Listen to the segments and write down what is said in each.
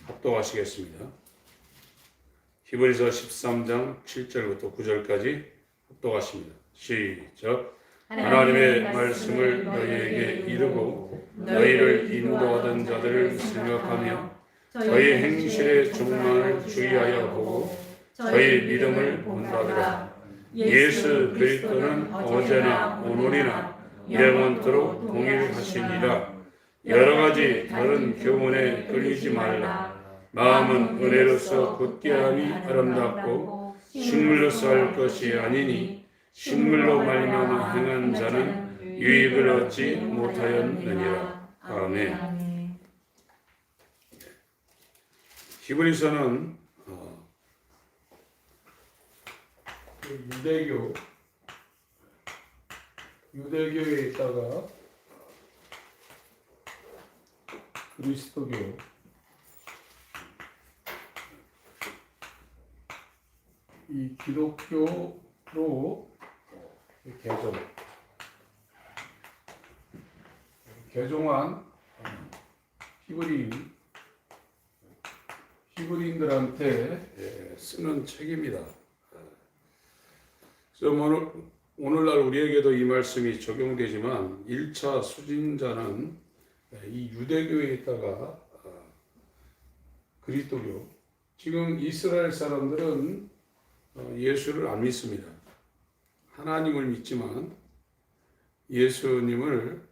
합독하시겠습니다. 히브리서 13장 7절부터 9절까지 합독하십니다. 시작. 하나님의 말씀을 너희에게 이르고 너희를 인도하던 자들을 생각하며 저희 행실의 종말을 주의하여 보고 저희 믿음을 본받으라. 예수 그리스도는 어제나 오늘이나 영원토록 동일하시니라. 여러 가지 다른 교훈에 끌리지 말라. 마음은 은혜로서 굳게함이 아름답고 식물로서 할 것이 아니니 식물로 말미암아 행한 자는 유익을 얻지 못하였느니라. 아멘. 히브리서는 유대교에 있다가 그리스도교, 이 기독교로 개종한 히브리인들한테 쓰는 책입니다. 그래서 오늘날 우리에게도 이 말씀이 적용되지만 1차 수진자는 이 유대교에 있다가 그리스도교, 지금 이스라엘 사람들은 예수를 안 믿습니다. 하나님을 믿지만 예수님을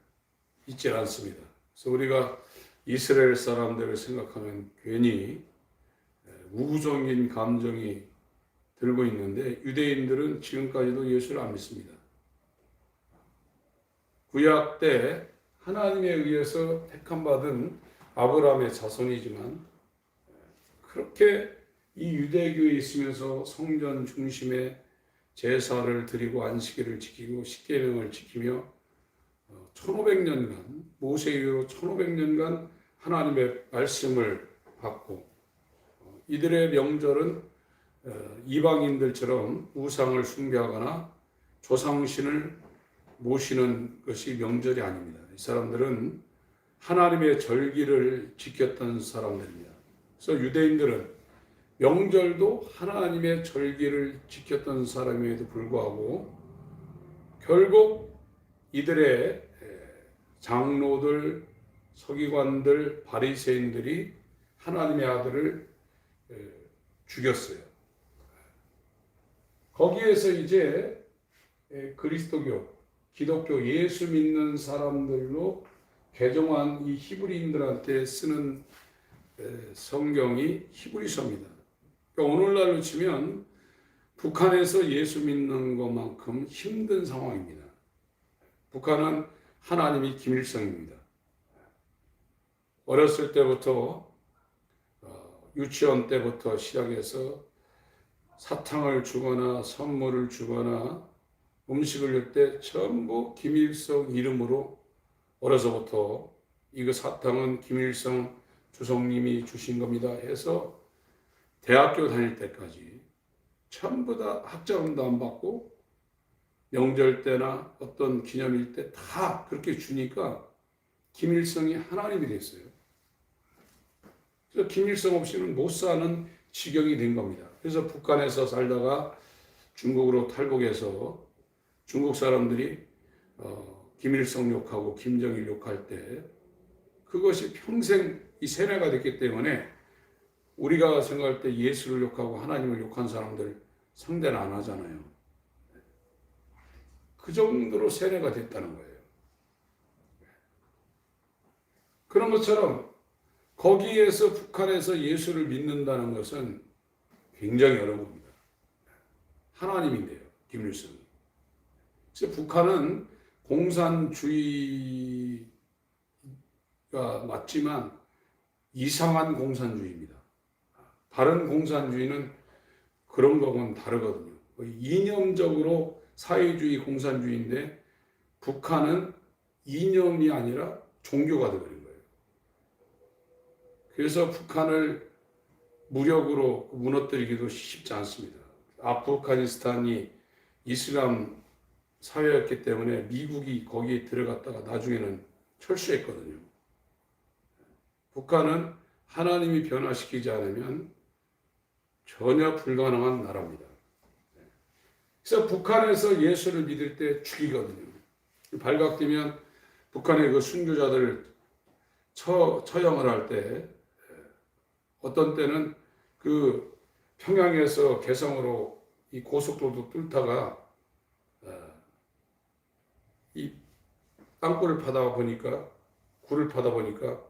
믿지 않습니다. 그래서 우리가 이스라엘 사람들을 생각하면 괜히 우구적인 감정이 들고 있는데 유대인들은 지금까지도 예수를 안 믿습니다. 구약 때 하나님에 의해서 택함받은 아브라함의 자손이지만 그렇게 이 유대교에 있으면서 성전 중심의 제사를 드리고 안식일을 지키고 십계명을 지키며 1500년간 모세 이후로 1500년간 하나님의 말씀을 받고 이들의 명절은 이방인들처럼 우상을 숭배하거나 조상신을 모시는 것이 명절이 아닙니다. 이 사람들은 하나님의 절기를 지켰던 사람들입니다. 그래서 유대인들은 명절도 하나님의 절기를 지켰던 사람임에도 불구하고 결국 이들의 장로들, 서기관들, 바리새인들이 하나님의 아들을 죽였어요. 거기에서 이제 그리스도교, 기독교, 예수 믿는 사람들로 개종한 이 히브리인들한테 쓰는 성경이 히브리서입니다. 그러니까 오늘날로 치면 북한에서 예수 믿는 것만큼 힘든 상황입니다. 북한은 하나님이 김일성입니다. 어렸을 때부터 유치원 때부터 시작해서 사탕을 주거나 선물을 주거나 음식을 줄 때 전부 김일성 이름으로 어려서부터 이거 사탕은 김일성 주석님이 주신 겁니다 해서 대학교 다닐 때까지 전부 다 학자금도 안 받고 명절 때나 어떤 기념일 때 다 그렇게 주니까 김일성이 하나님이 됐어요. 그래서 김일성 없이는 못 사는 지경이 된 겁니다. 그래서 북한에서 살다가 중국으로 탈북해서 중국 사람들이 김일성 욕하고 김정일 욕할 때 그것이 평생 이 세뇌가 됐기 때문에 우리가 생각할 때 예수를 욕하고 하나님을 욕한 사람들 상대는 안 하잖아요. 그 정도로 세뇌가 됐다는 거예요. 그런 것처럼 거기에서 북한에서 예수를 믿는다는 것은 굉장히 어려운 겁니다. 하나님인데요, 김일성이. 그래서 북한은 공산주의가 맞지만 이상한 공산주의입니다. 다른 공산주의는 그런 거하고는 다르거든요. 이념적으로 사회주의 공산주의인데 북한은 이념이 아니라 종교가 되어버린 거예요. 그래서 북한을 무력으로 무너뜨리기도 쉽지 않습니다. 아프가니스탄이 이슬람 사회였기 때문에 미국이 거기에 들어갔다가 나중에는 철수했거든요. 북한은 하나님이 변화시키지 않으면 전혀 불가능한 나라입니다. 그래서 북한에서 예수를 믿을 때 죽이거든요. 발각되면 북한의 그 순교자들을 처형을 할 때 어떤 때는 그 평양에서 개성으로 이 고속도로 뚫다가 이 땅굴을 파다 보니까 굴을 파다 보니까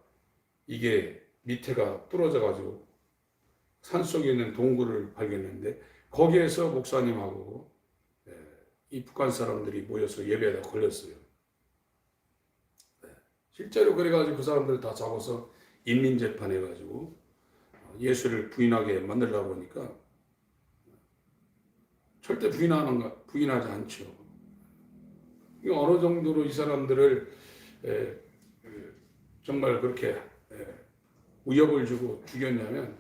이게 밑에가 뚫어져 가지고 산속에 있는 동굴을 발견했는데 거기에서 목사님하고 이 북한 사람들이 모여서 예배하다 걸렸어요. 실제로 그래가지고 그 사람들 다 잡아서 인민재판해가지고 예수를 부인하게 만들려고 하니까 절대 부인하지 않죠. 어느 정도로 이 사람들을 정말 그렇게 위협을 주고 죽였냐면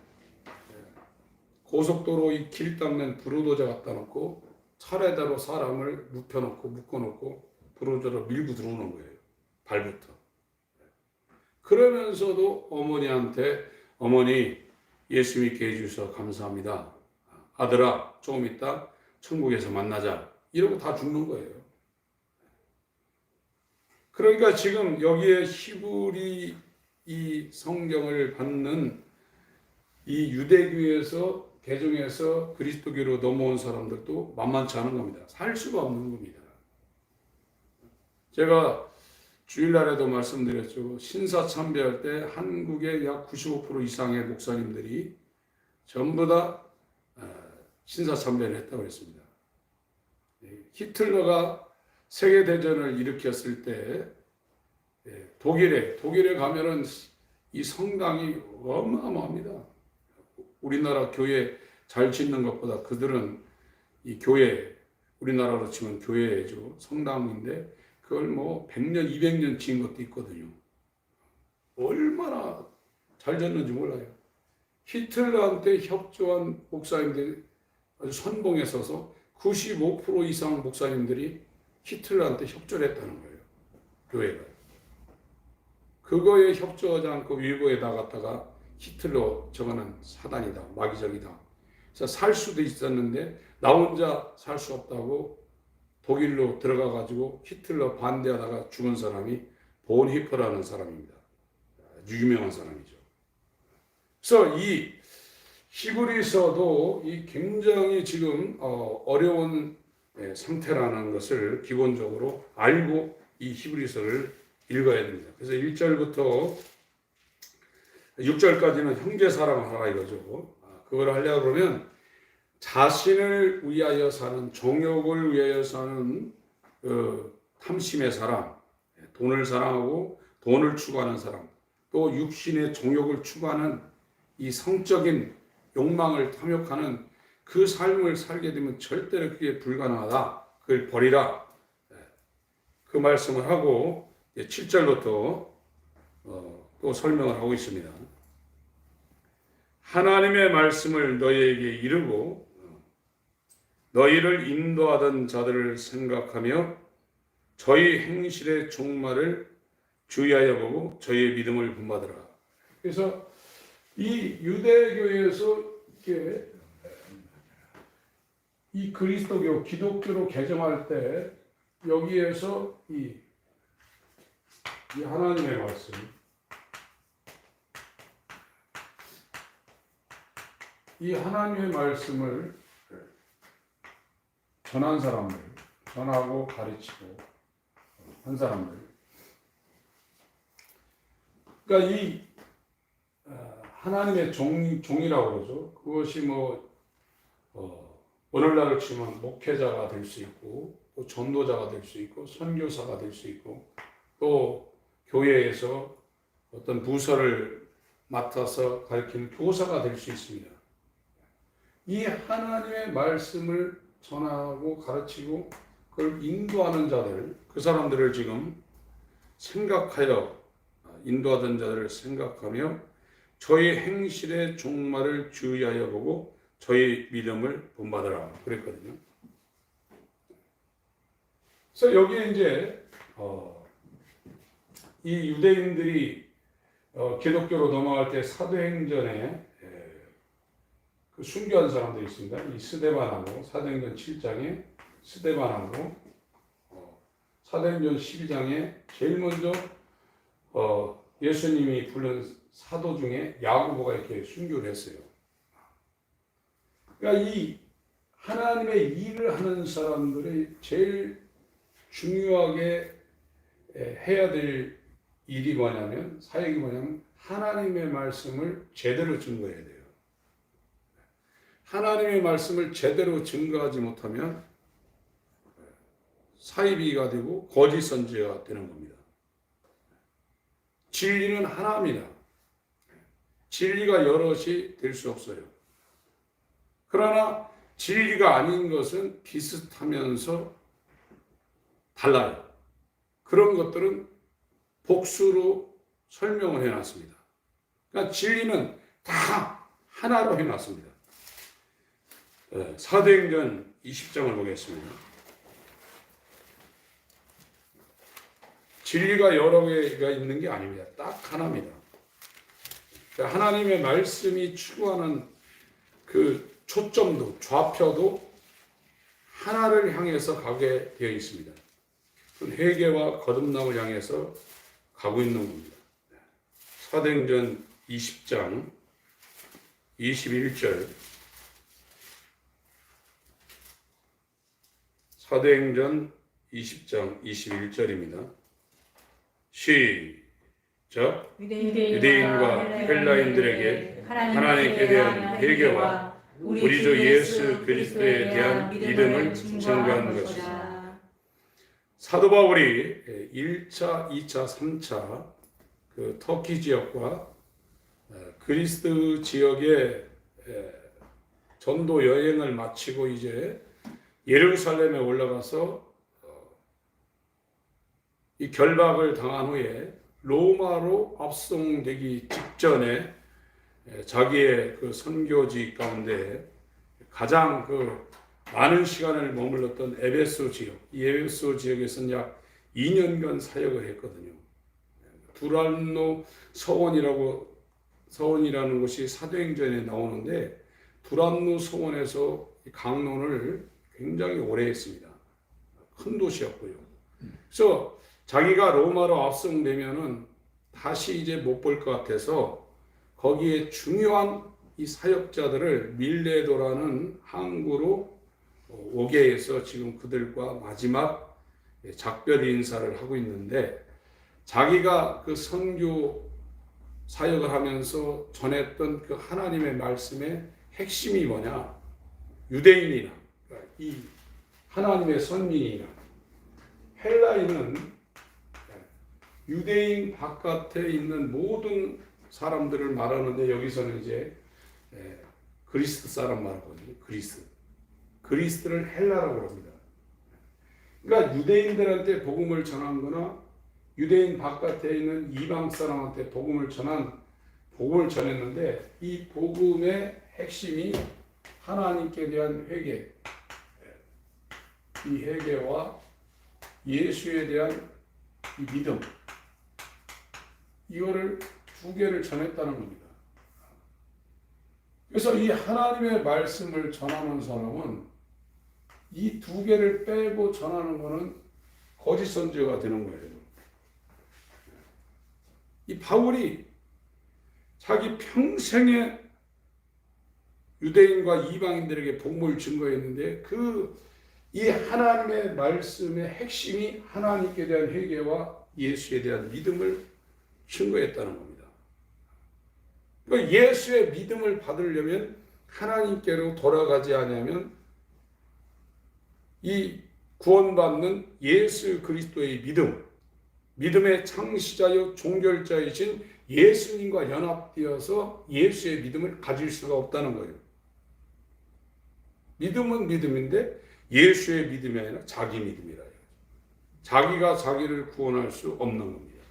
고속도로 이 길 닦는 브루도저 갖다 놓고 차례대로 사람을 눕혀놓고 묶어놓고 브루도저로 밀고 들어오는 거예요. 발부터. 그러면서도 어머니한테 어머니 예수 믿게 해주셔서 감사합니다. 아들아 조금 있다 천국에서 만나자. 이러고 다 죽는 거예요. 그러니까 지금 여기에 히브리 이 성경을 받는 이 유대교에서 개종해서 그리스도교로 넘어온 사람들도 만만치 않은 겁니다. 살 수가 없는 겁니다. 제가 주일날에도 말씀드렸죠. 신사참배할 때 한국의 약 95% 이상의 목사님들이 전부 다 신사참배를 했다고 했습니다. 히틀러가 세계대전을 일으켰을 때 독일에 가면은 이 성당이 어마어마합니다. 우리나라 교회 잘 짓는 것보다 그들은 이 교회, 우리나라로 치면 교회죠. 성당인데 그걸 뭐 100년, 200년 지은 것도 있거든요. 얼마나 잘 졌는지 몰라요. 히틀러한테 협조한 목사님들이 아주 선봉에 서서 95% 이상 목사님들이 히틀러한테 협조를 했다는 거예요. 교회가. 그거에 협조하지 않고 위보에 나갔다가 히틀러 저거는 사단이다, 마귀적이다. 그래서 살 수도 있었는데 나 혼자 살 수 없다고 독일로 들어가 가지고 히틀러 반대하다가 죽은 사람이 본히퍼라는 사람입니다. 아주 유명한 사람이죠. 그래서 이 히브리서도 이 굉장히 지금 어려운 상태라는 것을 기본적으로 알고 이 히브리서를 읽어야 됩니다. 그래서 1절부터 6절까지는 형제 사랑을 하라 이거죠. 그걸 하려고 그러면 자신을 위하여 사는, 정욕을 위하여 사는 탐심의 사람, 돈을 사랑하고 돈을 추구하는 사람, 또 육신의 정욕을 추구하는 이 성적인 욕망을 탐욕하는 그 삶을 살게 되면 절대로 그게 불가능하다. 그걸 버리라. 그 말씀을 하고 7절부터 또 설명을 하고 있습니다. 하나님의 말씀을 너희에게 이르고 너희를 인도하던 자들을 생각하며 저희 행실의 종말을 주의하여 보고 저희의 믿음을 본받으라. 그래서 이 유대교에서 이렇게 이 그리스도교, 기독교로 개정할 때 여기에서 이 하나님의 말씀, 이 하나님의 말씀을 전한 사람들, 전하고 가르치고 한 사람들, 그러니까 이 하나님의 종이라고 그러죠. 그것이 오늘날을 치면 목회자가 될 수 있고, 또 전도자가 될 수 있고, 선교사가 될 수 있고, 또 교회에서 어떤 부서를 맡아서 가르치는 교사가 될 수 있습니다. 이 하나님의 말씀을 전하고 가르치고 그걸 인도하는 자들, 그 사람들을 지금 생각하여, 인도하던 자들을 생각하며 저희 행실의 종말을 주의하여 보고 저희 믿음을 본받으라 그랬거든요. 그래서 여기에 이제 이 유대인들이 기독교로 넘어갈 때 사도행전에 그 순교한 사람들이 있습니다. 이 스데반하고 사도행전 7장에 스데반하고 사도행전 12장에 제일 먼저 예수님이 부른 사도 중에 야고보가 이렇게 순교를 했어요. 그러니까 이 하나님의 일을 하는 사람들이 제일 중요하게 해야 될 일이 뭐냐면, 사역이 뭐냐면 하나님의 말씀을 제대로 증거해야 돼요. 하나님의 말씀을 제대로 증거하지 못하면 사이비가 되고 거짓 선지자가 되는 겁니다. 진리는 하나입니다. 진리가 여럿이 될 수 없어요. 그러나 진리가 아닌 것은 비슷하면서 달라요. 그런 것들은 복수로 설명을 해놨습니다. 그러니까 진리는 다 하나로 해놨습니다. 사도행전 20장을 보겠습니다. 진리가 여러 개가 있는 게 아닙니다. 딱 하나입니다. 하나님의 말씀이 추구하는 그 초점도, 좌표도 하나를 향해서 가게 되어 있습니다. 회개와 거듭남을 향해서 가고 있는 겁니다. 사도행전 20장 21절, 사도행전 20장 21절입니다. 시작. 유대인과 헬라인들에게 하나님께 대한 회개와 우리 주 예수 그리스도에 대한 믿음을 증거하는 것이다. 사도 바울이 1차, 2차, 3차 그 터키 지역과 그리스 지역의 전도 여행을 마치고 이제 예루살렘에 올라가서 이 결박을 당한 후에 로마로 압송되기 직전에 자기의 그 선교지 가운데 가장 그 많은 시간을 머물렀던 에베소 지역, 이 에베소 지역에서는 약 2년간 사역을 했거든요. 두란노 서원이라는 곳이 사도행전에 나오는데 두란노 서원에서 강론을 굉장히 오래 했습니다. 큰 도시였고요. 그래서 자기가 로마로 압송되면은 다시 이제 못 볼 것 같아서 거기에 중요한 이 사역자들을 밀레도라는 항구로 오게 해서 지금 그들과 마지막 작별 인사를 하고 있는데, 자기가 그 선교 사역을 하면서 전했던 그 하나님의 말씀의 핵심이 뭐냐? 유대인이나 이 하나님의 선민이나 헬라인은 유대인 바깥에 있는 모든 사람들을 말하는데, 여기서는 이제 그리스 사람 말하거든요. 그리스를 헬라라고 합니다. 그러니까 유대인들한테 복음을 전한 거나 유대인 바깥에 있는 이방 사람한테 복음을 전했는데, 이 복음의 핵심이 하나님께 대한 회개, 이 회개와 예수에 대한 이 믿음, 이거를 두 개를 전했다는 겁니다. 그래서 이 하나님의 말씀을 전하는 사람은 이 두 개를 빼고 전하는 것은 거짓 선지자가 되는 거예요. 이 바울이 자기 평생에 유대인과 이방인들에게 복음을 증거했는데, 이 하나님의 말씀의 핵심이 하나님께 대한 회개와 예수에 대한 믿음을 증거했다는 겁니다. 그러니까 예수의 믿음을 받으려면 하나님께로 돌아가지 않으면 이 구원받는 예수 그리스도의 믿음의 창시자요 종결자이신 예수님과 연합되어서 예수의 믿음을 가질 수가 없다는 거예요. 믿음은 믿음인데 예수의 믿음이 아니라 자기 믿음이라. 자기가 자기를 구원할 수 없는 겁니다.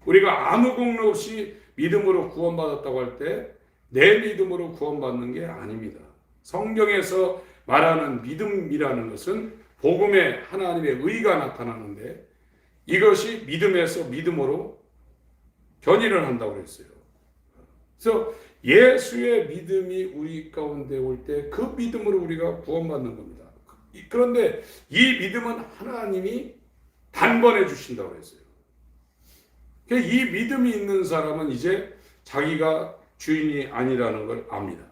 우리가 아무 공로 없이 믿음으로 구원받았다고 할 때 내 믿음으로 구원받는 게 아닙니다. 성경에서 말하는 믿음이라는 것은 복음에 하나님의 의가 나타나는데, 이것이 믿음에서 믿음으로 견인을 한다고 그랬어요. 그래서 예수의 믿음이 우리 가운데 올 때 그 믿음으로 우리가 구원받는 겁니다. 그런데 이 믿음은 하나님이 단번에 주신다고 했어요. 이 믿음이 있는 사람은 이제 자기가 주인이 아니라는 걸 압니다.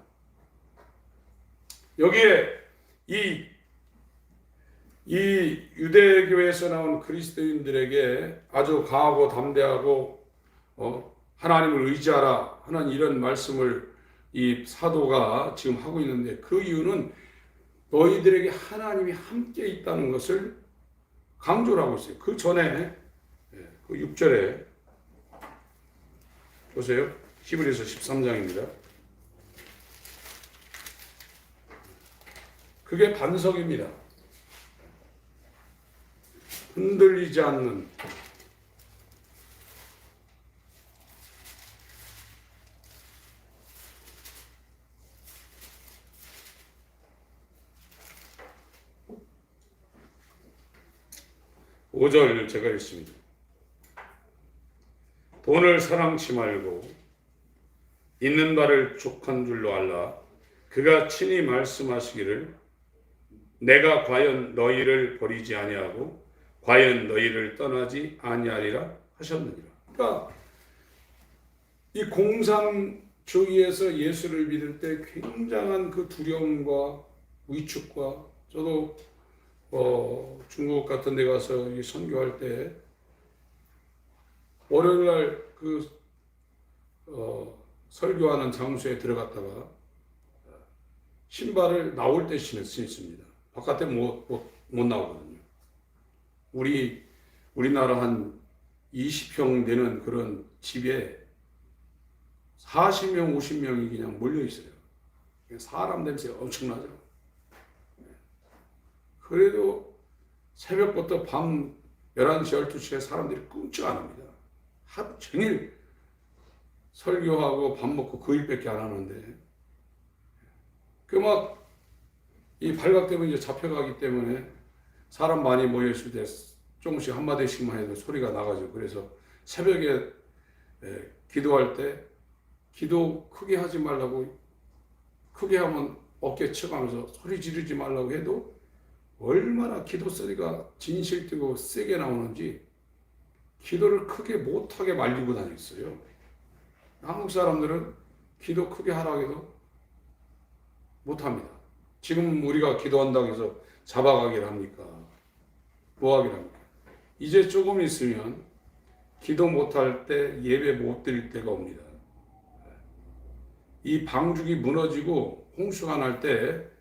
여기에 이 유대교에서 나온 그리스도인들에게 아주 강하고 담대하고 하나님을 의지하라 하는 이런 말씀을 이 사도가 지금 하고 있는데, 그 이유는 너희들에게 하나님이 함께 있다는 것을 강조를 하고 있어요. 그 전에 그 6절에 보세요. 히브리서 13장입니다. 그게 반석입니다. 흔들리지 않는, 오절 제가 읽습니다. 돈을 사랑치 말고 있는 바를 족한 줄로 알라. 그가 친히 말씀하시기를 내가 과연 너희를 버리지 아니하고 과연 너희를 떠나지 아니하리라 하셨느니라. 그러니까 이 공산주의에서 예수를 믿을 때 굉장한 그 두려움과 위축과, 저도 중국 같은 데 가서 선교할 때 월요일날 그 설교하는 장소에 들어갔다가 신발을 나올 때 신습니다. 바깥에 못 나오거든요. 우리나라 한 20평 되는 그런 집에 40명, 50명이 그냥 몰려 있어요. 사람 냄새가 엄청나죠. 그래도 새벽부터 밤 11시, 12시에 사람들이 끔찍 안 합니다. 하루 종일 설교하고 밥 먹고 그 일밖에 안 하는데, 이 발각되면 이제 잡혀가기 때문에 사람 많이 모여있을 때 조금씩 한마디씩만 해도 소리가 나가지고, 그래서 새벽에 기도할 때 기도 크게 하지 말라고, 크게 하면 어깨 쳐가면서 소리 지르지 말라고 해도 얼마나 기도 소리가 진실되고 세게 나오는지 기도를 크게 못하게 말리고 다녔어요. 한국 사람들은 기도 크게 하라고 해도 못합니다. 지금 우리가 기도한다고 해서 잡아가기를 합니까? 뭐 하기를 합니까? 이제 조금 있으면 기도 못할 때 예배 못 드릴 때가 옵니다. 이 방죽이 무너지고 홍수가 날 때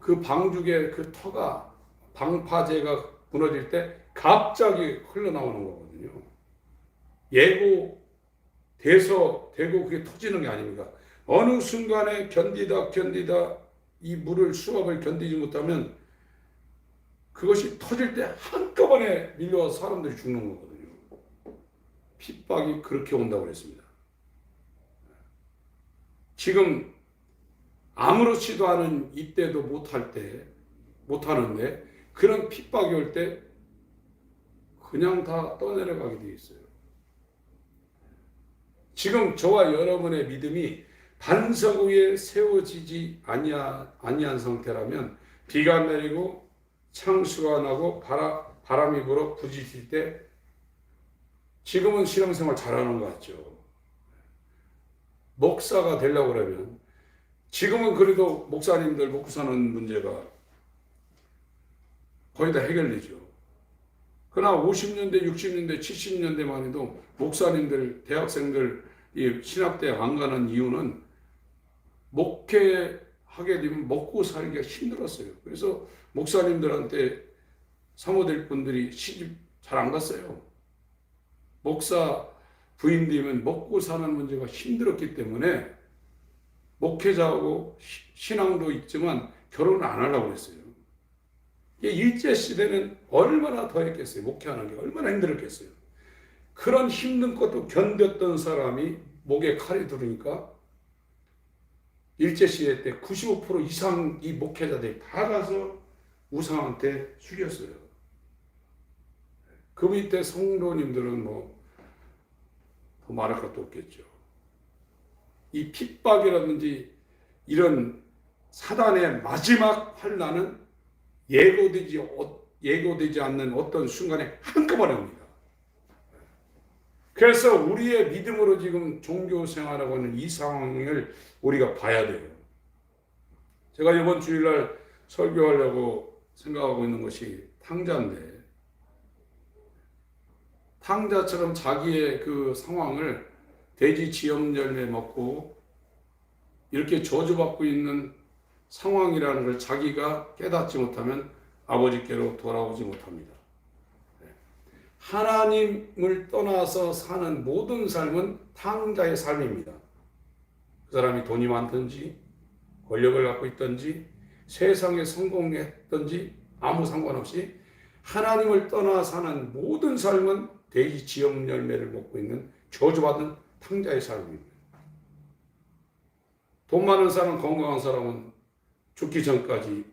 그 방죽의 그 터가, 방파제가 무너질 때 갑자기 흘러나오는 거거든요. 예고돼서 되고 그게 터지는 게 아닙니까? 어느 순간에 견디다 이 물을, 수압을 견디지 못하면 그것이 터질 때 한꺼번에 밀려와서 사람들이 죽는 거거든요. 핍박이 그렇게 온다고 그랬습니다. 지금 아무렇지도 않은 이때도 못하는데 그런 핍박이 올 때 그냥 다 떠내려가게 되어 있어요. 지금 저와 여러분의 믿음이 반석 위에 세워지지 아니한 상태라면, 비가 내리고 창수가 나고 바람이 불어 부딪힐 때 지금은 신앙생활 잘하는 것 같죠. 목사가 되려고 그러면 지금은 그래도 목사님들 먹고 사는 문제가 거의 다 해결되죠. 그러나 50년대, 60년대, 70년대만 해도 목사님들, 대학생들 신학대학 안 가는 이유는 목회하게 되면 먹고 살기가 힘들었어요. 그래서 목사님들한테 사모될 분들이 시집 잘 안 갔어요. 목사 부인 되면 먹고 사는 문제가 힘들었기 때문에 목회자하고 신앙도 있지만 결혼을 안 하려고 했어요. 일제시대는 얼마나 더 했겠어요. 목회하는 게 얼마나 힘들었겠어요. 그런 힘든 것도 견뎠던 사람이 목에 칼이 들으니까 일제시대 때 95% 이상 이 목회자들이 다 가서 우상한테 숙였어요. 그 밑에 성도님들은 더 말할 것도 없겠죠. 이 핍박이라든지 이런 사단의 마지막 환난은 예고되지 않는 어떤 순간에 한꺼번에 옵니다. 그래서 우리의 믿음으로 지금 종교 생활하고 있는 이 상황을 우리가 봐야 돼요. 제가 이번 주일날 설교하려고 생각하고 있는 것이 탕자인데, 탕자처럼 자기의 그 상황을 돼지 지염 열매 먹고 이렇게 저주받고 있는 상황이라는 걸 자기가 깨닫지 못하면 아버지께로 돌아오지 못합니다. 하나님을 떠나서 사는 모든 삶은 탕자의 삶입니다. 그 사람이 돈이 많든지 권력을 갖고 있든지 세상에 성공했든지 아무 상관없이 하나님을 떠나 사는 모든 삶은 돼지 지염 열매를 먹고 있는 저주받은 탕자의 삶입니다. 돈 많은 사람, 건강한 사람은 죽기 전까지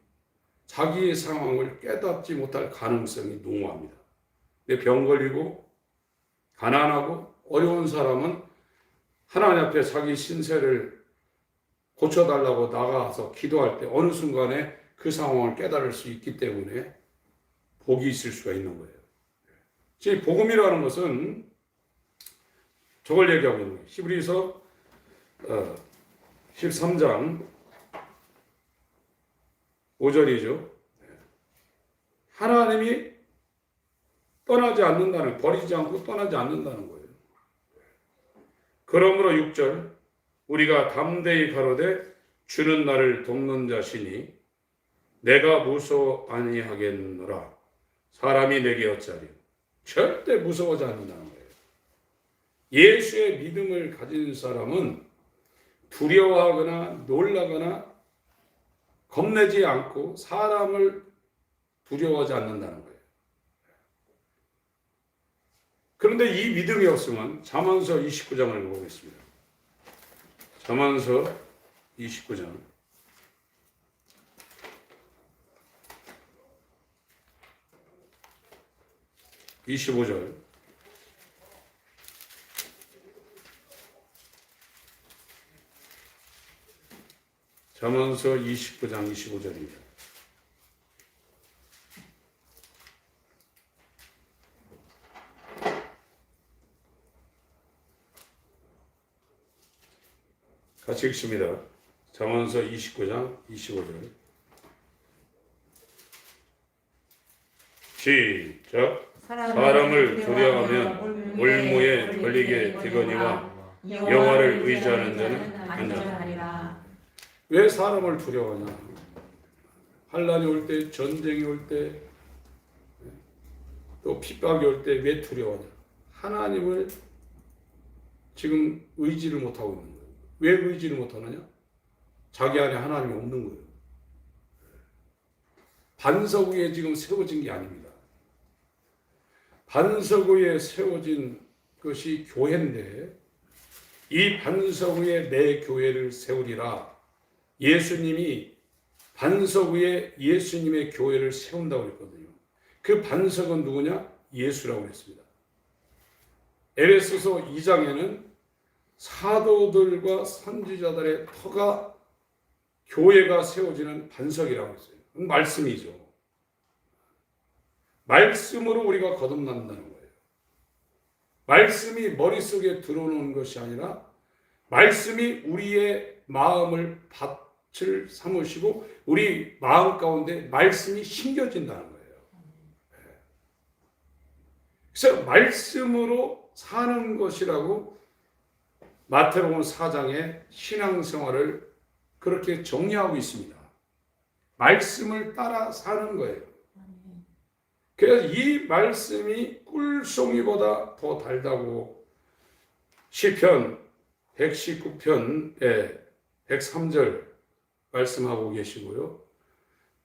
자기의 상황을 깨닫지 못할 가능성이 농후합니다. 병 걸리고 가난하고 어려운 사람은 하나님 앞에 자기 신세를 고쳐달라고 나가서 기도할 때 어느 순간에 그 상황을 깨달을 수 있기 때문에 복이 있을 수가 있는 거예요. 즉 복음이라는 것은 저걸 얘기하고 있는 거예요. 히브리서 13장 5절이죠. 하나님이 떠나지 않는다는, 버리지 않고 떠나지 않는다는 거예요. 그러므로 6절, 우리가 담대히 가로되 주는 나를 돕는 자시니 내가 무서워 아니하겠노라. 사람이 내게 어찌하리요. 절대 무서워하지 않는다는 거예요. 예수의 믿음을 가진 사람은 두려워하거나 놀라거나 겁내지 않고 사람을 두려워하지 않는다는 거예요. 그런데 이 믿음이 없으면 잠언서 29장을 읽어보겠습니다. 잠언서 29장 25절. 잠언서 29장 25절입니다. 같이 읽습니다. 잠언서 29장 25절. 시작. 사람을 두려워하면 올무에 걸리게 되거니와 여호와를 의지하는 자는 안전하리라. 왜 사람을 두려워하냐? 환난이 올 때, 전쟁이 올 때, 또 핍박이 올 때 왜 두려워하냐? 하나님을 지금 의지를 못하고 있는 거예요. 왜 의지를 못하느냐? 자기 안에 하나님이 없는 거예요. 반석 위에 지금 세워진 게 아닙니다. 반석 위에 세워진 것이 교회인데 이 반석 위에 내 교회를 세우리라. 예수님이 반석 위에 예수님의 교회를 세운다고 했거든요. 그 반석은 누구냐? 예수라고 했습니다. 에베소서 2장에는 사도들과 선지자들의 터가 교회가 세워지는 반석이라고 했어요. 말씀이죠. 말씀으로 우리가 거듭난다는 거예요. 말씀이 머릿속에 들어오는 것이 아니라 말씀이 우리의 마음을 밭을 삼으시고 우리 마음 가운데 말씀이 심겨진다는 거예요. 그래서 말씀으로 사는 것이라고 마태복음 4장의 신앙생활을 그렇게 정리하고 있습니다. 말씀을 따라 사는 거예요. 그래서 이 말씀이 꿀송이보다 더 달다고 시편 119편의 103절 말씀하고 계시고요.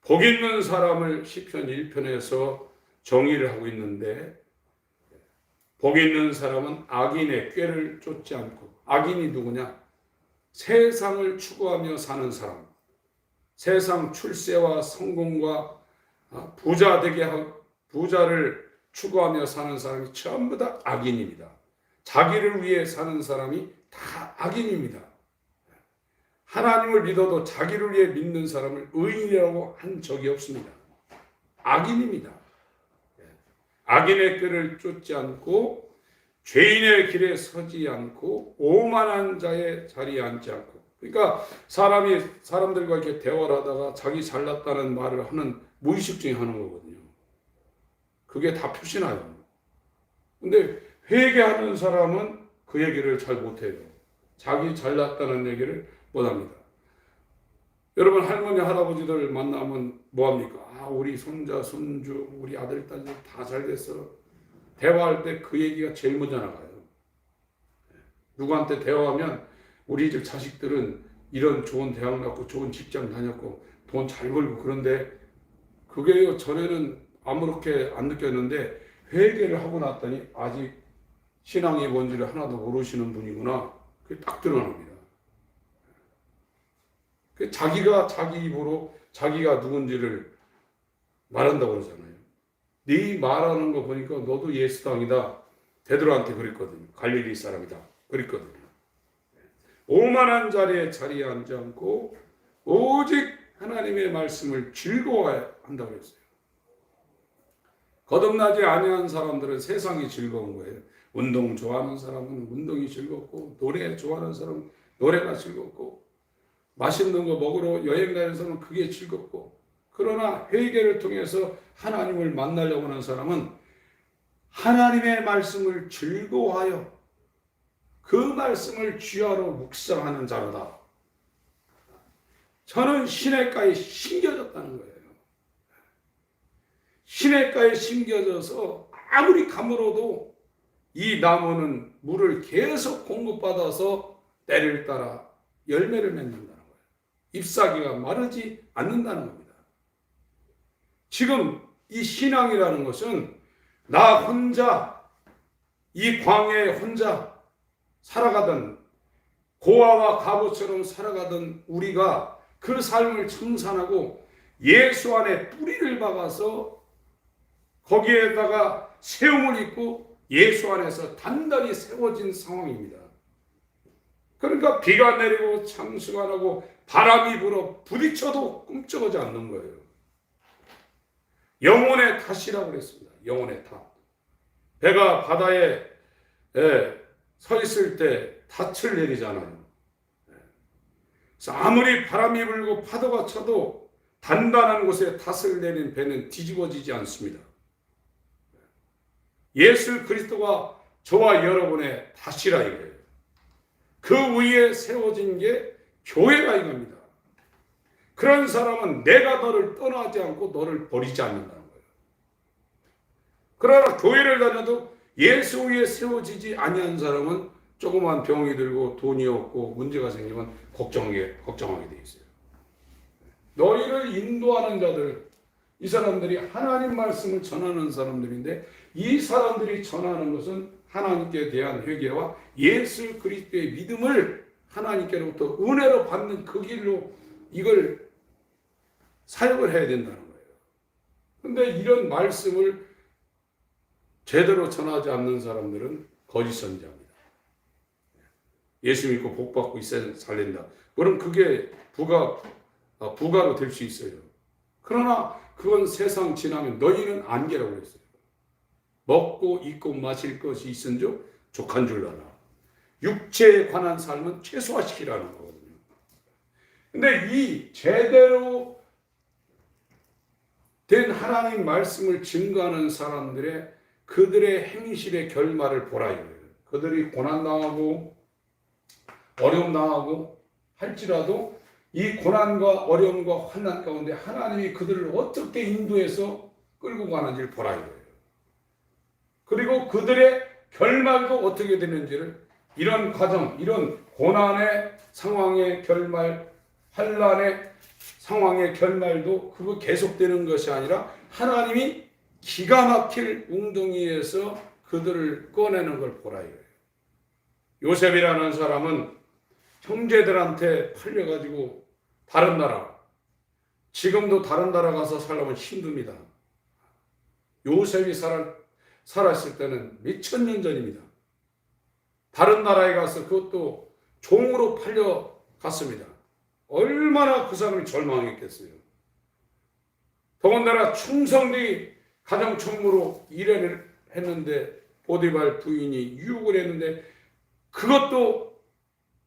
복 있는 사람을 시편 1편에서 정의를 하고 있는데 복 있는 사람은 악인의 꾀를 쫓지 않고, 악인이 누구냐? 세상을 추구하며 사는 사람, 세상 출세와 성공과 부자를 추구하며 사는 사람이 전부 다 악인입니다. 자기를 위해 사는 사람이 다 악인입니다. 하나님을 믿어도 자기를 위해 믿는 사람을 의인이라고 한 적이 없습니다. 악인입니다. 악인의 꾀를 쫓지 않고 죄인의 길에 서지 않고 오만한 자의 자리에 앉지 않고. 그러니까 사람들과 이렇게 대화를 하다가 자기 잘났다는 말을 하는 무의식 중에 하는 거거든요. 그게 다 표시나요. 근데 회개하는 사람은 그 얘기를 잘 못해요. 자기 잘났다는 얘기를 못합니다. 여러분, 할머니 할아버지들 만나면 뭐합니까? 우리 손자 손주 우리 아들 딸들 다 잘됐어. 대화할 때 그 얘기가 제일 먼저 나가요. 누구한테 대화하면 우리 집 자식들은 이런 좋은 대학 나왔고 좋은 직장 다녔고 돈 잘 벌고, 그런데 그게 전에는 아무렇게 안 느꼈는데 회개를 하고 났더니 아직 신앙이 뭔지를 하나도 모르시는 분이구나. 그게 딱 드러납니다. 자기가 자기 입으로 자기가 누군지를 말한다고 그러잖아요. 네 말하는 거 보니까 너도 예수당이다. 베드로한테 그랬거든요. 갈릴리 사람이다. 그랬거든요. 오만한 자리에 앉지 않고 오직 하나님의 말씀을 즐거워해야 한다고 했어요. 거듭나지 아니한 사람들은 세상이 즐거운 거예요. 운동 좋아하는 사람은 운동이 즐겁고, 노래 좋아하는 사람은 노래가 즐겁고, 맛있는 거 먹으러 여행 가는 사람은 그게 즐겁고. 그러나 회개를 통해서 하나님을 만나려고 하는 사람은 하나님의 말씀을 즐거워하여 그 말씀을 쥐하로 묵상하는 자로다. 저는 시냇가에 심겨졌다는 거예요. 시냇가에 심겨져서 아무리 가물어도 이 나무는 물을 계속 공급받아서 때를 따라 열매를 맺는다는 거예요. 잎사귀가 마르지 않는다는 겁니다. 지금 이 신앙이라는 것은 나 혼자 이 광야에 혼자 살아가던, 고아와 가부처럼 살아가던 우리가 그 삶을 청산하고 예수 안에 뿌리를 박아서 거기에다가 세움을 입고 예수 안에서 단단히 세워진 상황입니다. 그러니까 비가 내리고 창수가 나고 바람이 불어 부딪혀도 꿈쩍하지 않는 거예요. 영혼의 탓이라고 그랬습니다. 영혼의 탓. 배가 바다에 서 있을 때 탓을 내리잖아요. 그래서 아무리 바람이 불고 파도가 쳐도 단단한 곳에 탓을 내린 배는 뒤집어지지 않습니다. 예수 그리스도가 저와 여러분의 탓이라 이거예요. 그 위에 세워진 게 교회가 이겁니다. 그런 사람은 내가 너를 떠나지 않고 너를 버리지 않는다는 거예요. 그러나 교회를 다녀도 예수 위에 세워지지 아니한 사람은 조그만 병이 들고 돈이 없고 문제가 생기면 걱정하게 돼 있어요. 너희를 인도하는 자들, 이 사람들이 하나님 말씀을 전하는 사람들인데, 이 사람들이 전하는 것은 하나님께 대한 회개와 예수 그리스도의 믿음을 하나님께로부터 은혜로 받는 그 길로 이걸 사역을 해야 된다는 거예요. 그런데 이런 말씀을 제대로 전하지 않는 사람들은 거짓 선지자입니다. 예수 믿고 복 받고 있어야 살린다. 그럼 그게 부가로 될 수 있어요. 그러나 그건 세상 지나면 너희는 안개라고 그랬어요. 먹고 입고 마실 것이 있은즉 족한 줄 알아. 육체에 관한 삶은 최소화시키라는 거거든요. 근데 이 제대로 된 하나님 말씀을 증거하는 사람들의 그들의 행실의 결말을 보라 이거예요. 그들이 고난 당하고 어려움 당하고 할지라도 이 고난과 어려움과 환난 가운데 하나님이 그들을 어떻게 인도해서 끌고 가는지를 보라 이거예요. 그리고 그들의 결말도 어떻게 되는지를, 이런 과정, 이런 고난의 상황의 결말, 환난의 상황의 결말도 그거 계속되는 것이 아니라 하나님이 기가 막힐 웅덩이에서 그들을 꺼내는 걸 보라 이거예요. 요셉이라는 사람은 형제들한테 팔려가지고 다른 나라, 지금도 다른 나라 가서 살려면 힘듭니다. 요셉이 살았을 때는 몇천 년 전입니다. 다른 나라에 가서 그것도 종으로 팔려갔습니다. 얼마나 그 사람이 절망했겠어요. 더군다나 충성되이 가정총무로 일을 했는데 보디발 부인이 유혹을 했는데 그것도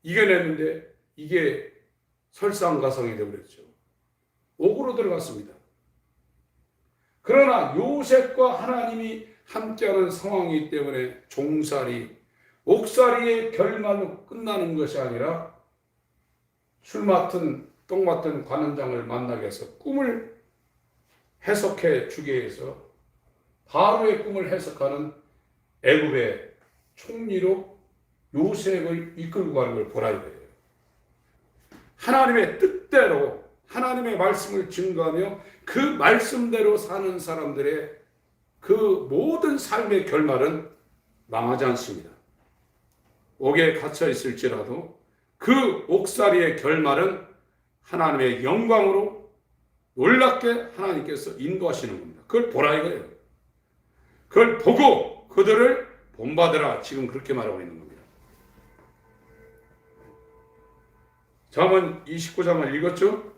이겨냈는데 이게 설상가상이 되어버렸죠. 옥으로 들어갔습니다. 그러나 요셉과 하나님이 함께하는 상황이기 때문에 종살이, 옥살이의 결말로 끝나는 것이 아니라 술 맡은 똥 맡은 관원장을 만나게 해서 꿈을 해석해 주게 해서 바로의 꿈을 해석하는 애굽의 총리로 요셉을 이끌고 가는 걸 보라 이거예요. 하나님의 뜻대로 하나님의 말씀을 증거하며 그 말씀대로 사는 사람들의 그 모든 삶의 결말은 망하지 않습니다. 옥에 갇혀 있을지라도 그 옥살이의 결말은 하나님의 영광으로 놀랍게 하나님께서 인도하시는 겁니다. 그걸 보라 이거예요. 그걸 보고 그들을 본받으라, 지금 그렇게 말하고 있는 겁니다. 잠언 29장을 읽었죠?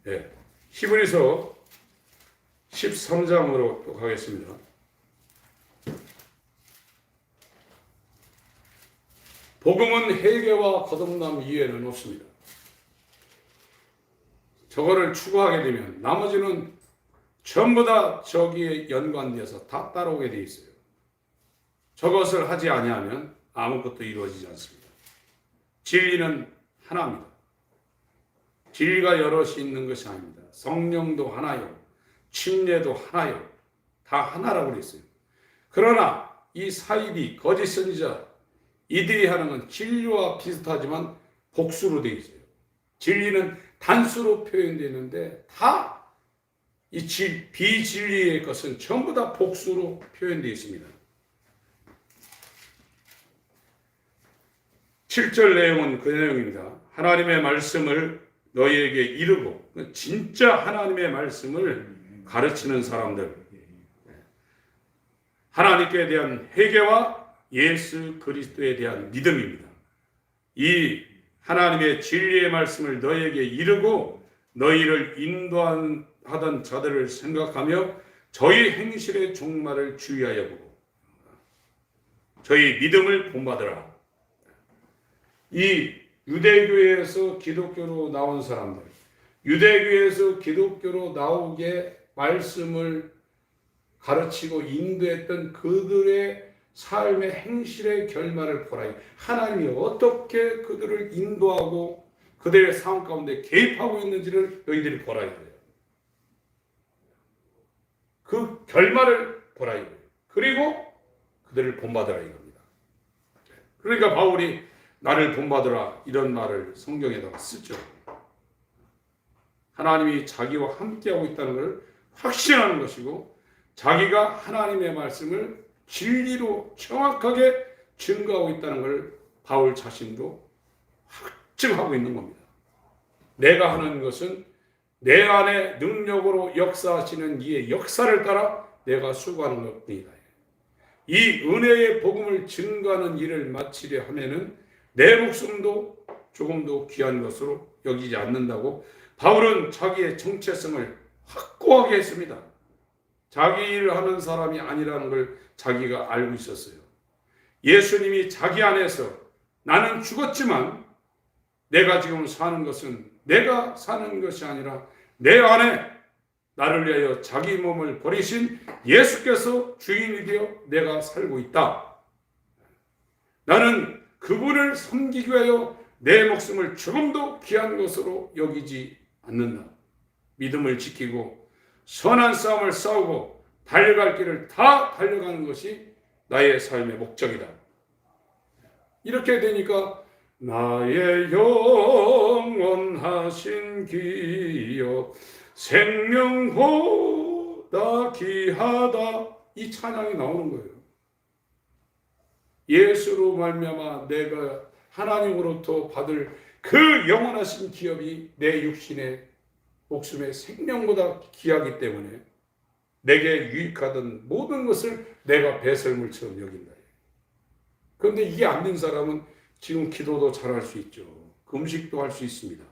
네. 히브리서 13장으로 또 가겠습니다. 복음은 회개와 거듭남 이외에는 없습니다. 저거를 추구하게 되면 나머지는 전부 다 저기에 연관되어서 다 따라오게 되어 있어요. 저것을 하지 아니하면 아무것도 이루어지지 않습니다. 진리는 하나입니다. 진리가 여럿이 있는 것이 아닙니다. 성령도 하나요, 침례도 하나요, 다 하나라고 그랬어요. 그러나 이 사이비, 거짓 선지자, 이들이 하는 건 진리와 비슷하지만 복수로 되어 있어요. 진리는 단수로 표현되어 있는데 다 이 비진리의 것은 전부 다 복수로 표현되어 있습니다. 7절 내용은 그 내용입니다. 하나님의 말씀을 너희에게 이르고, 진짜 하나님의 말씀을 가르치는 사람들, 하나님께 대한 회개와 예수 그리스도에 대한 믿음입니다. 이 하나님의 진리의 말씀을 너희에게 이르고 너희를 인도하던 자들을 생각하며 저희 행실의 종말을 주의하여 보고 저희 믿음을 본받으라. 이 유대교에서 기독교로 나온 사람들, 유대교에서 기독교로 나오게 말씀을 가르치고 인도했던 그들의 삶의 행실의 결말을 보라. 하나님이 어떻게 그들을 인도하고 그들의 삶 가운데 개입하고 있는지를 너희들이 보라 이거예요. 그 결말을 보라 이거예요. 그리고 그들을 본받으라 이겁니다. 그러니까 바울이 나를 본받으라 이런 말을 성경에다가 쓰죠. 하나님이 자기와 함께하고 있다는 것을 확신하는 것이고 자기가 하나님의 말씀을 진리로 정확하게 증거하고 있다는 걸 바울 자신도 확증하고 있는 겁니다. 내가 하는 것은 내 안에 능력으로 역사하시는 이의 역사를 따라 내가 수고하는 것뿐이다. 이 은혜의 복음을 증거하는 일을 마치려 하면은 내 목숨도 조금도 귀한 것으로 여기지 않는다고 바울은 자기의 정체성을 확고하게 했습니다. 자기 일을 하는 사람이 아니라는 걸 자기가 알고 있었어요. 예수님이 자기 안에서 나는 죽었지만 내가 지금 사는 것은 내가 사는 것이 아니라 내 안에 나를 위하여 자기 몸을 버리신 예수께서 주인이 되어 내가 살고 있다. 나는 그분을 섬기기 위하여 내 목숨을 조금도 귀한 것으로 여기지 않는다. 믿음을 지키고 선한 싸움을 싸우고 달려갈 길을 다 달려가는 것이 나의 삶의 목적이다. 이렇게 되니까 나의 영원하신 기여 생명보다 귀하다, 이 찬양이 나오는 거예요. 예수로 말미암아 내가 하나님으로부터 받을 그 영원하신 기업이 내 육신의 목숨의 생명보다 귀하기 때문에 내게 유익하던 모든 것을 내가 배설물처럼 여긴다. 그런데 이게 안 된 사람은 지금 기도도 잘할 수 있죠. 금식도 할 수 있습니다.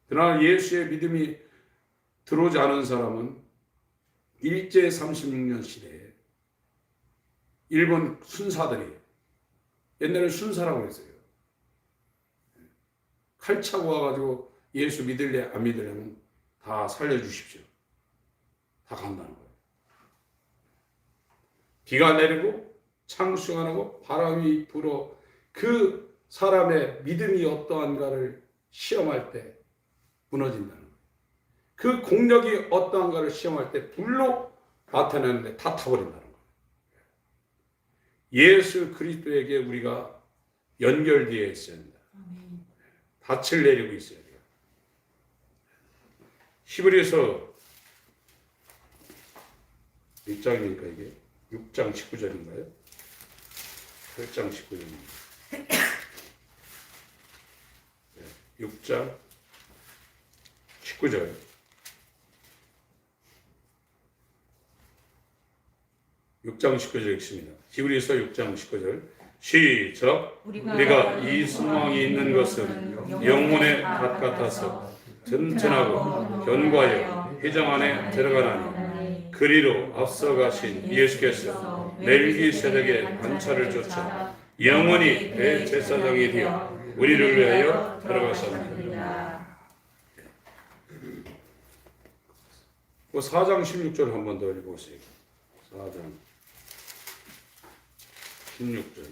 그러나 예수의 믿음이 들어오지 않은 사람은 일제 36년 시대에 일본 순사들이, 옛날에 순사라고 했어요. 칼 차고 와가지고 예수 믿을래 안 믿으려면 다 살려주십시오. 다 간다는 거예요. 비가 내리고 창수가 나고 바람이 불어 그 사람의 믿음이 어떠한가를 시험할 때 무너진다는 거예요. 그 공력이 어떠한가를 시험할 때 불로 나타내는데 다 타버린다는 거예요. 예수 그리스도에게 우리가 연결되어 있어야 합니다. 닻을 내리고 있어야 돼요. 히브리서 몇 장입니까 이게? 6장 19절인가요? 8장 19절입니다. 6장 19절. (6장 19절) 읽습니다. 히브리서 6장 19절 시작. 우리가 이 소망이 있는 것은 영혼의 밭 같아서 튼튼하고 견고하여 회장 안에 들어가나니 그리로 앞서가신 예수께서 멜기세덱의 관찰을 쫓아 영원히 대제사장이 되어 우리를 위하여 들어가셨습니다. 4장 16절 한 번 더 읽어보세요. 4장 16절.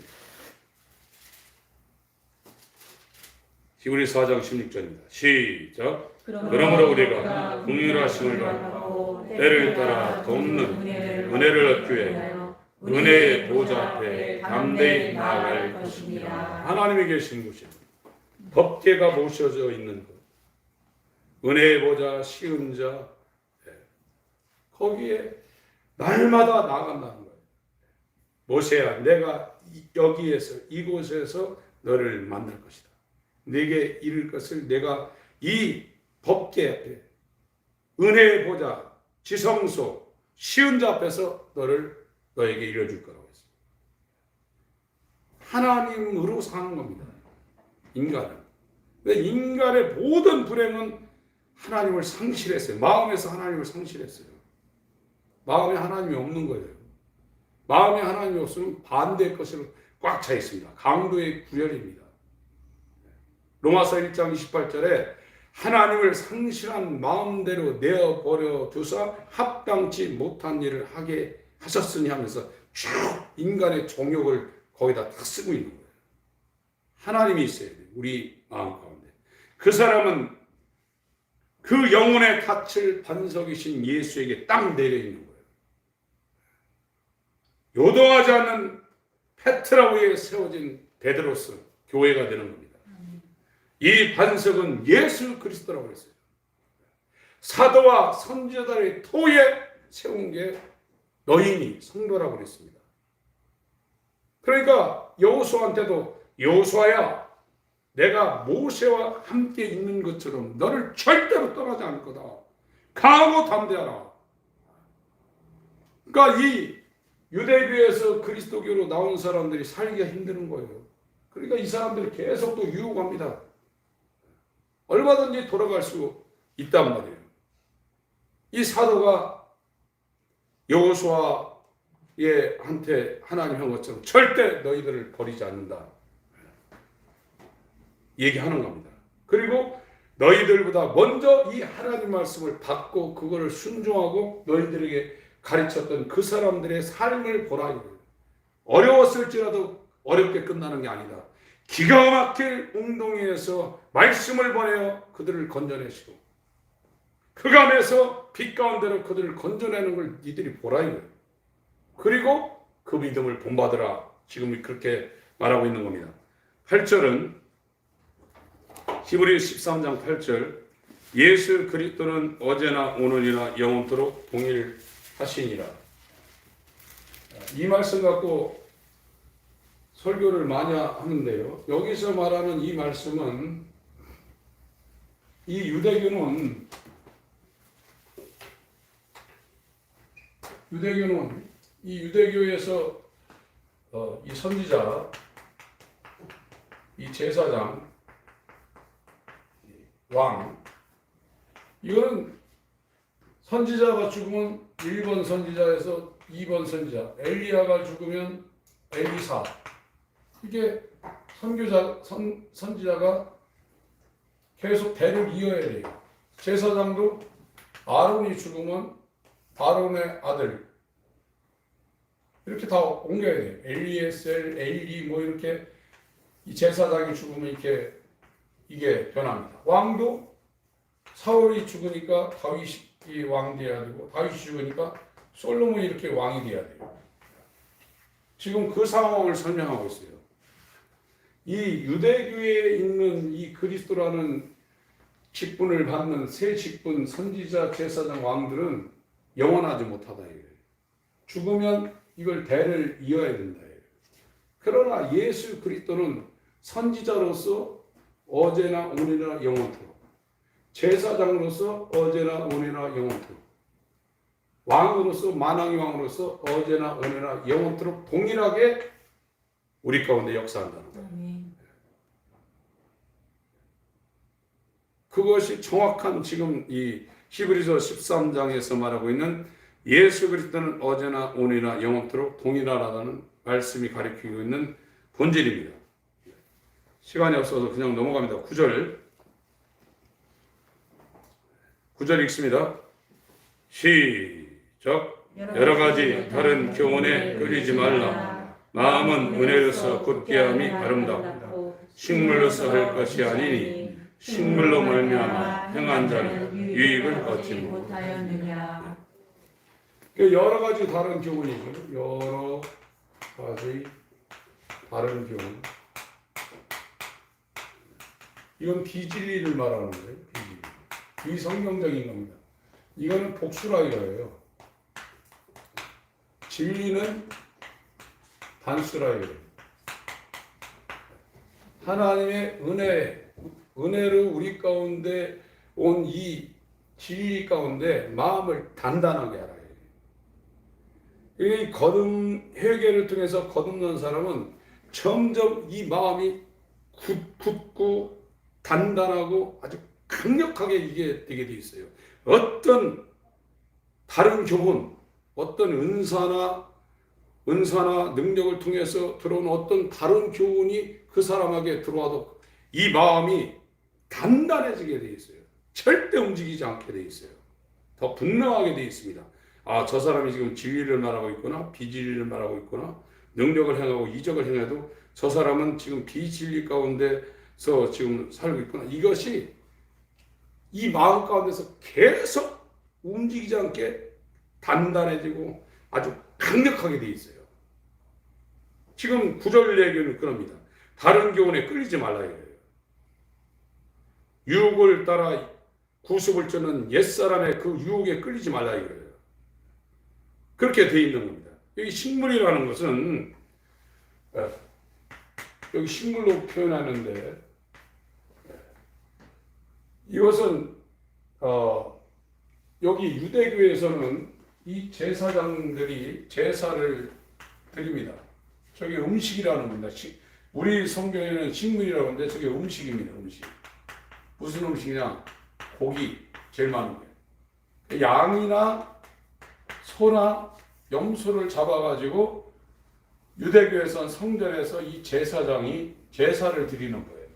히브리 4장 16절입니다. 시작. 그러므로 우리가 긍휼하심을 받고 때를 따라 돕는 은혜를 얻기 위해 은혜의 보좌 앞에 담대히 나아갈 것입니다. 하나님이 계신 곳이에요. 법궤가 모셔져 있는 곳. 은혜의 보좌, 시은 자, 거기에 날마다 나아간다는 거예요. 모세야, 내가 여기에서, 이곳에서 너를 만날 것이다. 내게 이를 것을 내가 이 법궤 앞에, 은혜의 보좌, 지성소, 시은 자 앞에서 너에게 이뤄줄 거라고 했어요. 하나님으로 사는 겁니다. 인간은. 근데 인간의 모든 불행은 하나님을 상실했어요. 마음에서 하나님을 상실했어요. 마음에 하나님이 없는 거예요. 마음에 하나님이 없으면 반대의 것으로 꽉 차 있습니다. 강도의 구별입니다. 로마서 1장 28절에 하나님을 상실한 마음대로 내어버려 두사 합당치 못한 일을 하게 하셨으니 하면서 쭉 인간의 정욕을 거기다 다 쓰고 있는 거예요. 하나님이 있어야 돼요. 우리 마음 가운데. 그 사람은 그 영혼의 닻을 반석이신 예수에게 딱 내려 있는 거예요. 요동하지 않는 페트라 위에 세워진 베드로스 교회가 되는 겁니다. 이 반석은 예수 그리스도라고 했어요. 사도와 선지자들의 토에 세운 게 너희니 성도라고 그랬습니다. 그러니까 여호수아한테도 여호수아야, 내가 모세와 함께 있는 것처럼 너를 절대로 떠나지 않을 거다. 강하고 담대하라. 그러니까 이 유대교에서 그리스도교로 나온 사람들이 살기가 힘든 거예요. 그러니까 이 사람들이 계속 또 유혹합니다. 얼마든지 돌아갈 수 있단 말이에요. 이 사도가 여호수아의 한테 하나님 한 것처럼 절대 너희들을 버리지 않는다 얘기하는 겁니다. 그리고 너희들보다 먼저 이 하나님 말씀을 받고 그거를 순종하고 너희들에게 가르쳤던 그 사람들의 삶을 보라 이거예요. 어려웠을지라도 어렵게 끝나는 게 아니다. 기가 막힐 웅덩이에서 말씀을 보내어 그들을 건져내시고 흑암에서 빛 가운데로 그들을 건져내는 걸 니들이 보라 이거예요. 그리고 그 믿음을 본받으라. 지금 그렇게 말하고 있는 겁니다. 8절은 히브리 13장 8절 예수 그리스도는 어제나 오늘이나 영원토록 동일하시니라. 이 말씀 갖고 설교를 많이 하는데요. 여기서 말하는 이 말씀은 이 유대교는 이 유대교에서 이 선지자 이 제사장, 왕, 이거는 선지자가 죽으면 1번 선지자에서 2번 선지자, 엘리야가 죽으면 엘리사, 이게 선지자가 계속 대를 이어야 돼요. 제사장도 아론이 죽으면 아론의 아들 이렇게 다 옮겨야 돼요. 엘리에셀, 엘리 뭐 이렇게 이 제사장이 죽으면 이게 변합니다. 왕도 사울이 죽으니까 다윗이 왕 돼야 되고 다윗이 죽으니까 솔로몬이 이렇게 왕이 돼야 돼요. 지금 그 상황을 설명하고 있어요. 이 유대교에 있는 이 그리스도라는 직분을 받는 새 직분 선지자, 제사장, 왕들은 영원하지 못하다 이거예요. 죽으면 이걸 대를 이어야 된다 이거예요. 그러나 예수 그리스도는 선지자로서 어제나 오늘이나 영원토록, 제사장으로서 어제나 오늘이나 영원토록, 왕으로서 만왕의 왕으로서 어제나 오늘이나 영원토록 동일하게 우리 가운데 역사한다는 거예요. 그것이 정확한 지금 이 히브리서 13장에서 말하고 있는 예수 그리스도는 어제나 오늘이나 영원토록 동일하다는 말씀이 가리키고 있는 본질입니다. 시간이 없어서 그냥 넘어갑니다. 9절 읽습니다. 시작. 여러 가지 다른 교훈에 끌리지 말라. 마음은 은혜로서 굳게함이 아름답고 식물로서 할 것이 아니니 식물로 말미암아 행한 자는 유익을 얻지 못하였느냐. 여러 가지 다른 교훈이죠. 여러 가지 다른 교훈. 이건 비진리를 말하는 거예요. 비진리. 비성경적인 겁니다. 이거는 복수라 이거예요. 진리는 단수라 이거예요. 하나님의 은혜로 우리 가운데 온 이 진리 가운데 마음을 단단하게 알아야 해요. 이 회개를 통해서 거듭난 사람은 점점 이 마음이 굳고 단단하고 아주 강력하게 이게 되게 돼 있어요. 어떤 다른 교훈, 어떤 은사나 능력을 통해서 들어온 어떤 다른 교훈이 그 사람에게 들어와도 이 마음이 단단해지게 돼 있어요. 절대 움직이지 않게 돼 있어요. 더 분명하게 돼 있습니다. 아, 저 사람이 지금 진리를 말하고 있구나, 비진리를 말하고 있구나, 능력을 행하고 이적을 행해도 저 사람은 지금 비진리 가운데서 지금 살고 있구나. 이것이 이 마음 가운데서 계속 움직이지 않게 단단해지고 아주 강력하게 돼 있어요. 지금 9절 얘기는 그럽니다. 다른 교훈에 끌리지 말라 이거예요. 유혹을 따라 구습을 쫓는 옛사람의 그 유혹에 끌리지 말라 이거예요. 그렇게 돼 있는 겁니다. 여기 식물이라는 것은 여기 식물로 표현하는데 이것은 여기 유대교에서는 이 제사장들이 제사를 드립니다. 저게 음식이라는 겁니다. 우리 성경에는 식물이라고 하는데 저게 음식입니다. 음식. 무슨 음식이냐? 고기 제일 많은 게. 양이나 소나 염소를 잡아가지고 유대교에서는 성전에서 이 제사장이 제사를 드리는 거예요.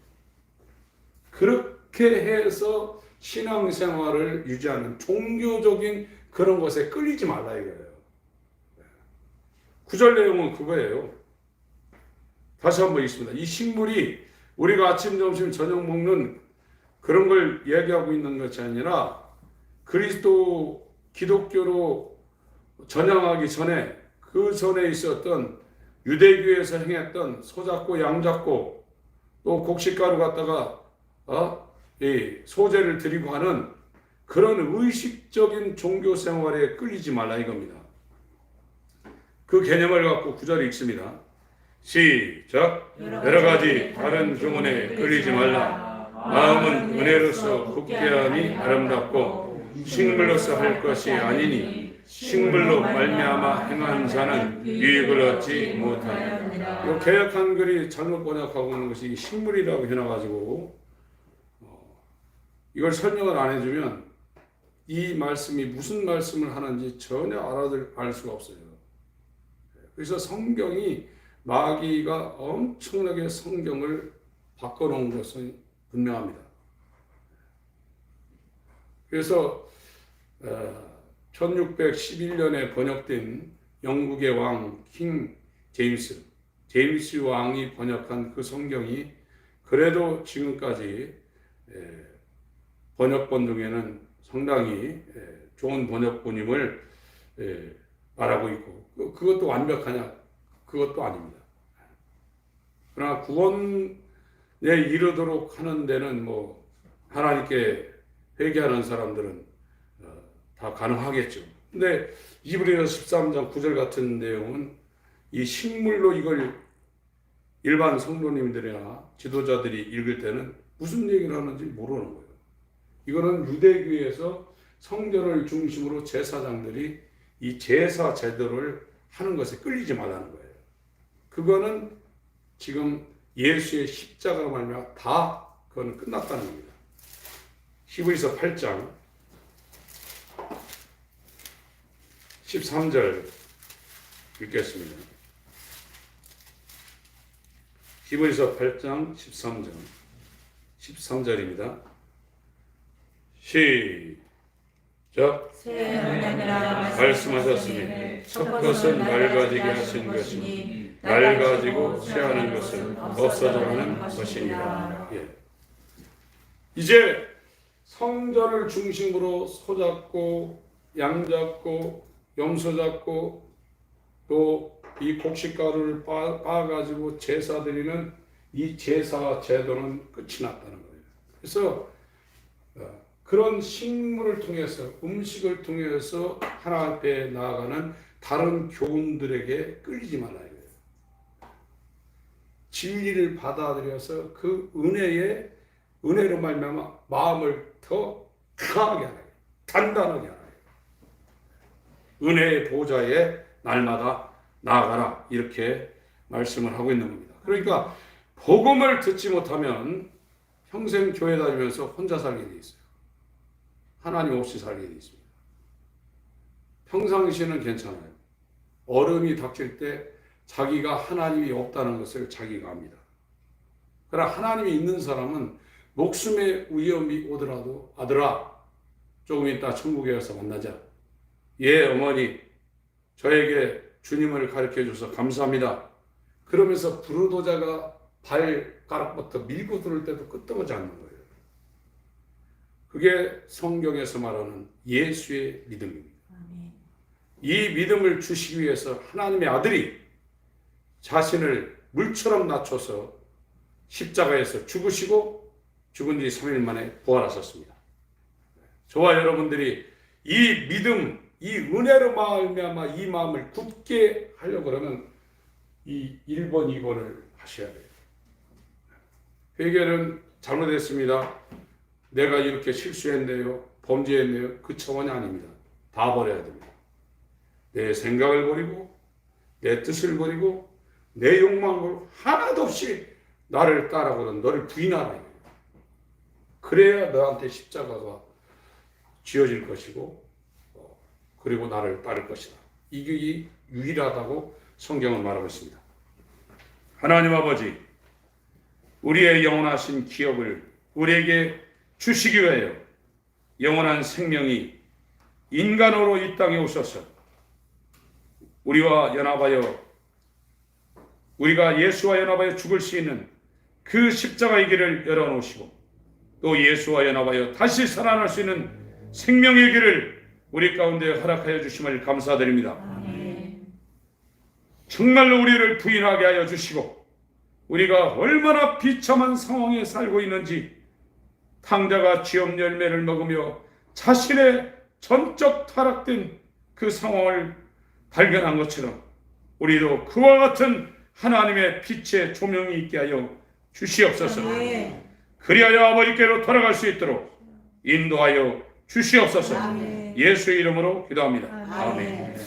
그렇게 해서 신앙생활을 유지하는 종교적인 그런 것에 끌리지 말라 이거예요. 9절 내용은 그거예요. 다시 한번 읽습니다. 이 식물이 우리가 아침, 점심, 저녁 먹는 그런 걸 얘기하고 있는 것이 아니라 기독교로 전향하기 전에 그 전에 있었던 유대교에서 행했던 소잡고 양잡고 또 곡식가루 갖다가 이 소제를 드리고 하는 그런 의식적인 종교 생활에 끌리지 말라 이겁니다. 그 개념을 갖고 9절에 읽습니다. 시작. 여러 가지 다른 교훈에 끌리지 말라. 마음은 은혜로서 굳게함이 아름답고 식물로서 할 것이 아니니 식물로 말미암아 행한 자는 유익을 얻지 못하느니라. 이 개역 한글이 잘못 번역하고 있는 것이 식물이라고 해놔가지고 이걸 설명을 안 해주면 이 말씀이 무슨 말씀을 하는지 전혀 알 수가 없어요. 그래서 성경이 마귀가 엄청나게 성경을 바꿔놓은 것은 분명합니다. 그래서 1611년에 번역된 영국의 왕 킹 제임스 왕이 번역한 그 성경이 그래도 지금까지 번역본 중에는 상당히 좋은 번역본임을 말하고 있고, 그것도 완벽하냐? 그것도 아닙니다. 그러나 구원에 이르도록 하는 데는 뭐 하나님께 회개하는 사람들은 다 가능하겠죠. 근데 이브리서 13장 9절 같은 내용은 이 식물로 이걸 일반 성도님들이나 지도자들이 읽을 때는 무슨 얘기를 하는지 모르는 거예요. 이거는 유대교에서 성전을 중심으로 제사장들이 이 제사 제도를 하는 것에 끌리지 말라는 거예요. 그거는 지금 예수의 십자가로 말미암아 다 그건 끝났다는 겁니다. 히브리서 8장 13절 읽겠습니다. 히브리서 8장 13절입니다. 시작. 말씀하셨으니 첫 것은 낡아지게 하신 것이니 낡아지고 쇠하는 것은 없어져가는 것이니라. 이제 성전을 중심으로 소 잡고 양 잡고 염소 잡고 또 이 곡식가루를 빻아가지고 제사 드리는 이 제사 제도는 끝이 났다는 거예요. 그래서 그런 식물을 통해서 음식을 통해서 하나님 앞에 나아가는 다른 교훈들에게 끌리지 말아야 돼요. 진리를 받아들여서 그 은혜로 말미암아 마음을 더 강하게 하라, 단단하게 하라. 은혜의 보좌에 날마다 나아가라, 이렇게 말씀을 하고 있는 겁니다. 그러니까 복음을 듣지 못하면 평생 교회 다니면서 혼자 살게 돼 있어요. 하나님 없이 살게 돼 있습니다. 평상시는 괜찮아요. 어려움이 닥칠 때 자기가 하나님이 없다는 것을 자기가 압니다. 그러나 하나님이 있는 사람은 목숨의 위험이 오더라도 아들아, 조금 있다 천국에 가서 만나자. 예, 어머니, 저에게 주님을 가르쳐 줘서 감사합니다. 그러면서 부르도자가 발가락부터 밀고 들을 때도 끄떡하지 않는 거예요. 그게 성경에서 말하는 예수의 믿음입니다. 이 믿음을 주시기 위해서 하나님의 아들이 자신을 물처럼 낮춰서 십자가에서 죽으시고 죽은 뒤 3일 만에 부활하셨습니다. 저와 여러분들이 이 믿음, 이 은혜로 말미암아 이 마음을 굳게 하려고 그러면 이 1번, 2번을 하셔야 돼요. 회개는 잘못했습니다. 내가 이렇게 실수했네요. 범죄했네요. 그 차원이 아닙니다. 다 버려야 됩니다. 내 생각을 버리고 내 뜻을 버리고 내 욕망을 하나도 없이 나를 따라오는 너를 부인하라. 그래야 너한테 십자가가 쥐어질 것이고 그리고 나를 따를 것이다. 이게 유일하다고 성경은 말하고 있습니다. 하나님 아버지, 우리의 영원하신 기업을 우리에게 주시기 위하여 영원한 생명이 인간으로 이 땅에 오셔서 우리가 예수와 연합하여 죽을 수 있는 그 십자가의 길을 열어놓으시고 또 예수와 연합하여 다시 살아날 수 있는 생명의 길을 우리 가운데 허락하여 주심을 감사드립니다. 아멘. 정말로 우리를 부인하게 하여 주시고 우리가 얼마나 비참한 상황에 살고 있는지 탕자가 지업 열매를 먹으며 자신의 전적 타락된 그 상황을 발견한 것처럼 우리도 그와 같은 하나님의 빛의 조명이 있게 하여 주시옵소서. 그리하여 아버지께로 돌아갈 수 있도록 인도하여 주시옵소서. 예수의 이름으로 기도합니다. 아멘. 아멘.